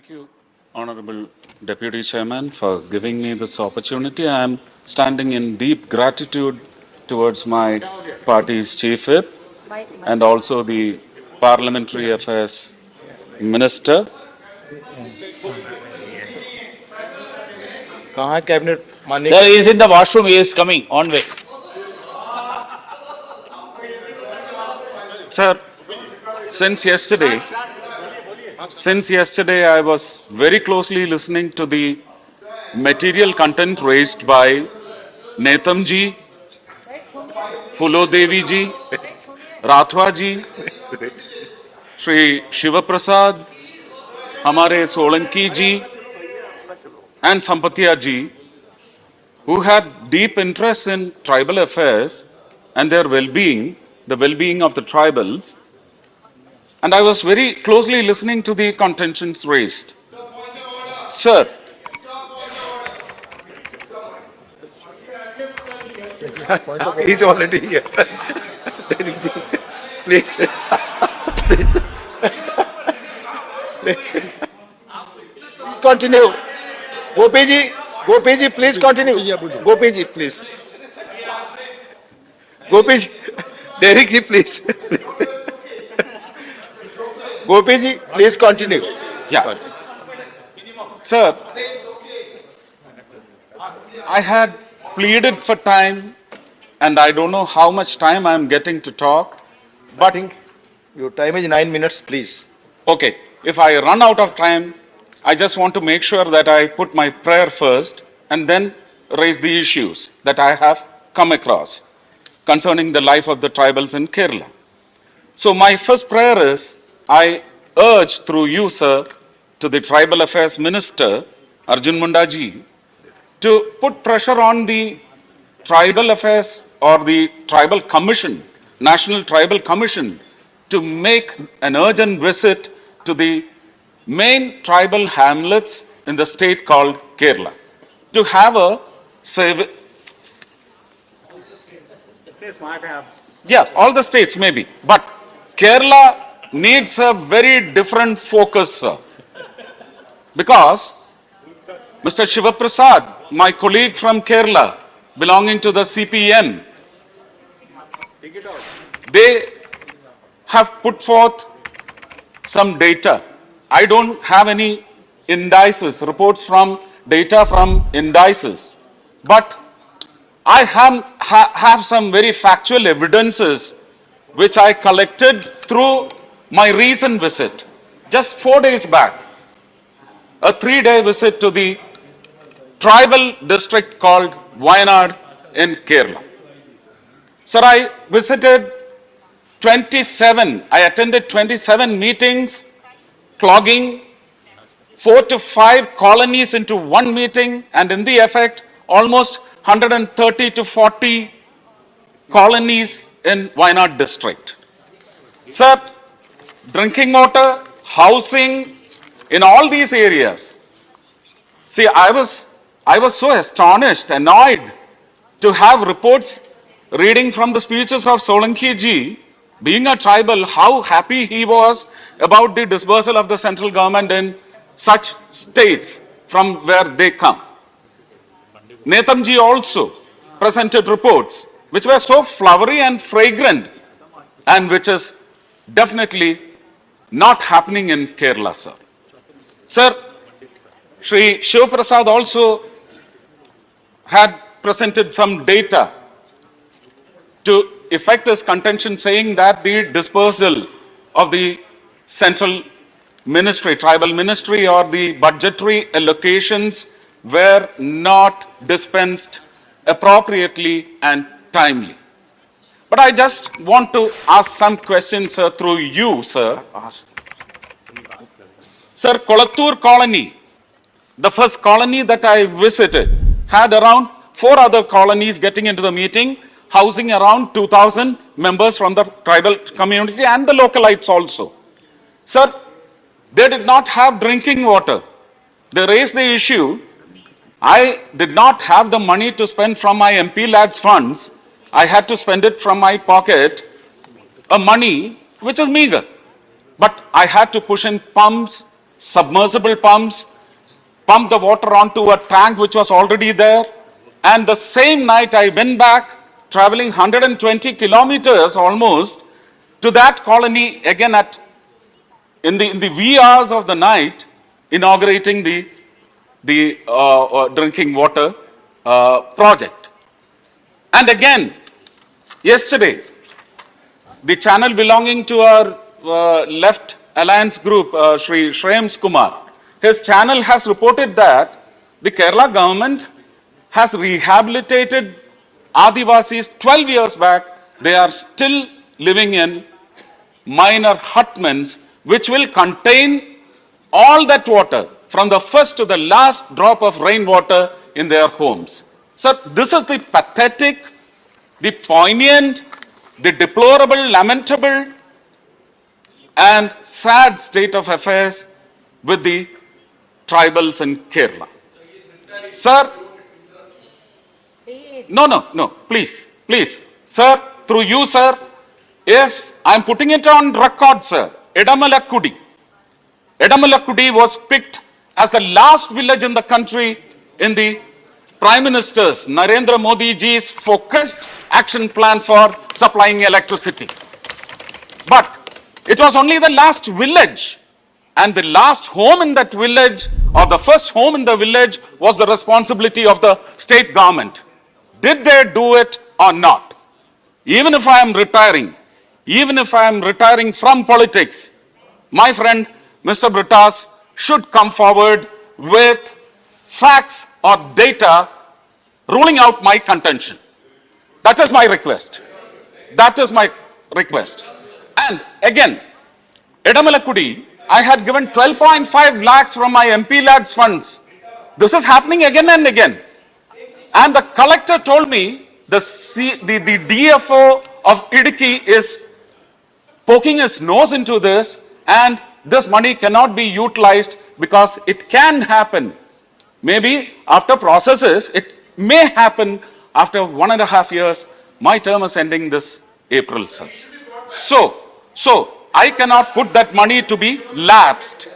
Thank you, Honorable Deputy Chairman, for giving me this opportunity. I am standing in deep gratitude towards my party's chief whip and also the Parliamentary Affairs Minister. कहाँ है cabinet माननीय? Sir, he is in the washroom. He is coming on way. Sir, since yesterday I was very closely listening to the material content raised by Netam ji, Fulo Devi ji, Rathwa ji, Shri Shiva Prasad, Hamare Solanki ji, and Sampatia ji, who had deep interest in tribal affairs and their well-being, the well-being of the tribals. And I was very closely listening to the contentions raised. Sir, He's already here. Please. Continue. Gopi ji, please continue. Gopi ji, please. Gopi ji, Derek ji, please. Gopi ji, please continue. yeah. Sir, I had pleaded for time and I don't know how much time I am getting to talk, but Your time is 9 minutes, please. okay, if I run out of time, I just want to make sure that I put my prayer first and then raise the issues that I have come across concerning the life of the tribals in Kerala. So my first prayer is, I urge through you, sir, to the Tribal Affairs Minister, Arjun Munda ji, to put pressure on the Tribal Affairs or the Tribal Commission, National Tribal Commission, to make an urgent visit to the main tribal hamlets in the state called Kerala, to have a yeah, all the states maybe, but Kerala needs a very different focus, sir. Because Mr. Shiva Prasad, my colleague from Kerala, belonging to the CPM, they have put forth some data. I don't have any indices, reports from data from indices, but I have some very factual evidences which I collected through my recent visit, just 4 days back, a 3-day visit to the tribal district called Wayanad in Kerala. Sir, I attended 27 meetings, clogging 4 to 5 colonies into one meeting, and in the effect, almost 130 to 40 colonies in Wayanad district. Sir, drinking water, housing, in all these areas. See, I was so astonished, annoyed to have reports reading from the speeches of Solanki ji, being a tribal, how happy he was about the dispersal of the central government in such states from where they come. Netam ji also presented reports which were so flowery and fragrant and which is definitely not happening in Kerala, sir. Sir, Shri Shiva Prasad also had presented some data to effect his contention, saying that the dispersal of the central ministry, tribal ministry, or the budgetary allocations were not dispensed appropriately and timely. But I just want to ask some questions, sir, through you, sir. Sir, Kolattur colony, the first colony that I visited, had around 4 other colonies getting into the meeting, housing around 2,000 members from the tribal community and the localites also. Sir, they did not have drinking water. They raised the issue. I did not have the money to spend from my MP lads funds. I had to spend it from my pocket, a money which is meager. But I had to push in pumps, submersible pumps, pumped the water onto a tank which was already there. And the same night I went back, traveling 120 kilometers almost, to that colony again in the wee hours of the night, inaugurating the drinking water project. And again, yesterday, the channel belonging to our left alliance group, Shri Shreyams Kumar, his channel has reported that the Kerala government has rehabilitated Adivasis 12 years back. They are still living in minor hutments which will contain all that water from the first to the last drop of rainwater in their homes. So this is the pathetic, the poignant, the deplorable, lamentable and sad state of affairs with the tribals in Kerala. Sir, no, please, sir, through you, sir, if I'm putting it on record, sir, Edamalakudi was picked as the last village in the country in the Prime Minister's Narendra Modi ji's focused action plan for supplying electricity. But it was only the last village, and the last home in that village, or the first home in the village, was the responsibility of the state government. Did they do it or not? Even if I am retiring from politics, my friend Mr. Brittas should come forward with facts or data ruling out my contention. That is my request. And again, Edamalakudi, I had given 12.5 lakhs from my MP lads funds. This is happening again and again. And the collector told me the DFO of Idiki is poking his nose into this, and this money cannot be utilized because it can happen. Maybe after processes, it may happen after 1.5 years. My term is ending this April, sir. So I cannot put that money to be lapsed.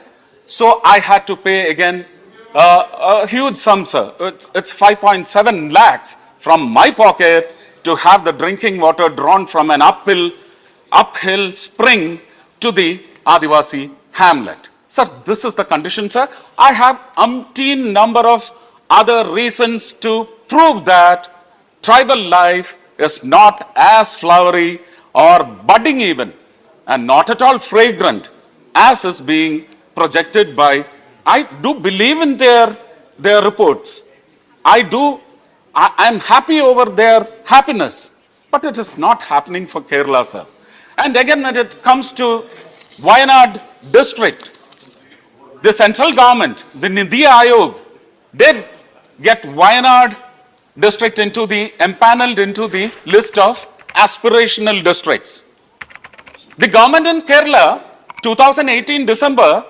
So I had to pay again a huge sum, sir. It's 5.7 lakhs from my pocket to have the drinking water drawn from an uphill spring to the Adivasi hamlet. Sir, this is the condition, sir. I have umpteen number of other reasons to prove that tribal life is not as flowery or budding even, and not at all fragrant as is being projected by. I do believe in their reports. I'm happy over their happiness, but it is not happening for Kerala, sir. And again, when it comes to Wayanad district, the central government, the Nidhi Ayog, did get Wayanad district empaneled into the list of aspirational districts. The government in Kerala, 2018 December,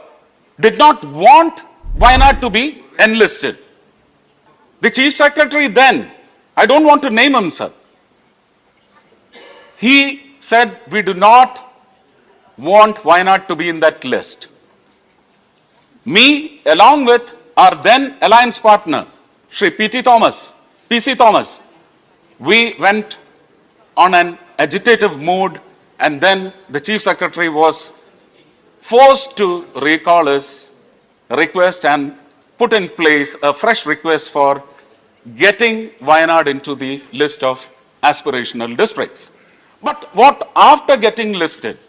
did not want Wayanad to be enlisted. The chief secretary then, I don't want to name him, sir, he said, we do not want Wayanad to be in that list. Me, along with our then alliance partner, Shri PC Thomas, we went on an agitative mood, and then the chief secretary was forced to recall his request and put in place a fresh request for getting Wayanad into the list of aspirational districts. But what after getting listed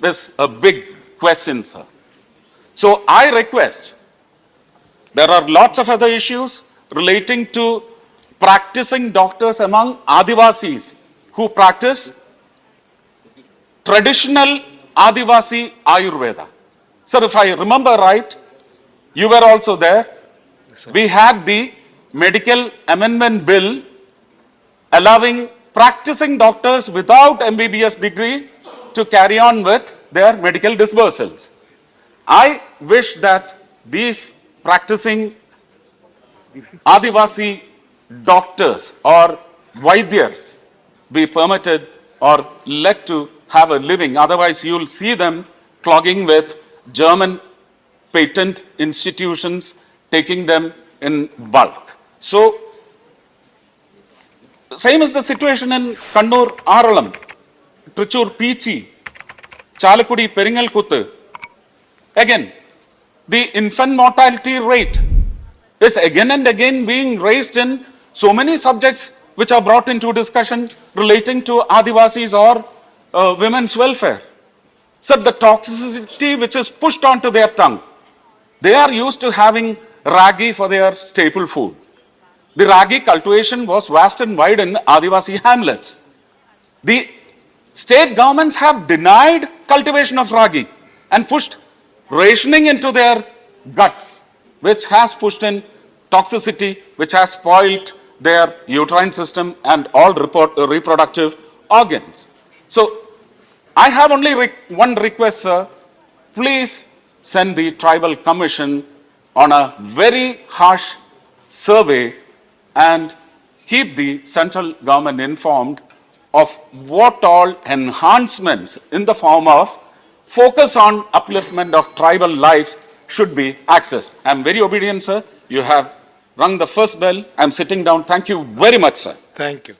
is a big question, sir. So I request, there are lots of other issues relating to practicing doctors among Adivasis who practice traditional Adivasi Ayurveda. Sir, if I remember right, you were also there. We had the medical amendment bill allowing practicing doctors without MBBS degree to carry on with their medical disbursals. I wish that these practicing Adivasi doctors or Vaidyas be permitted or let to have a living. Otherwise, you will see them clogging with German patent institutions taking them in bulk. So, same is the situation in Kannur, Aralam, Trichur, Peechi, Chalakudi, Peringalkuttu. Again, the infant mortality rate is again and again being raised in so many subjects which are brought into discussion relating to Adivasis or women's welfare. So the toxicity which is pushed onto their tongue, they are used to having ragi for their staple food. The ragi cultivation was vast and wide in Adivasi hamlets. The state governments have denied cultivation of ragi and pushed rationing into their guts, which has pushed in toxicity, which has spoiled their uterine system and all reproductive organs. So, I have only one request, sir. Please send the tribal commission on a very harsh survey and keep the central government informed of what all enhancements in the form of focus on upliftment of tribal life should be accessed. I am very obedient, sir. You have rung the first bell. I am sitting down. Thank you very much, sir. Thank you.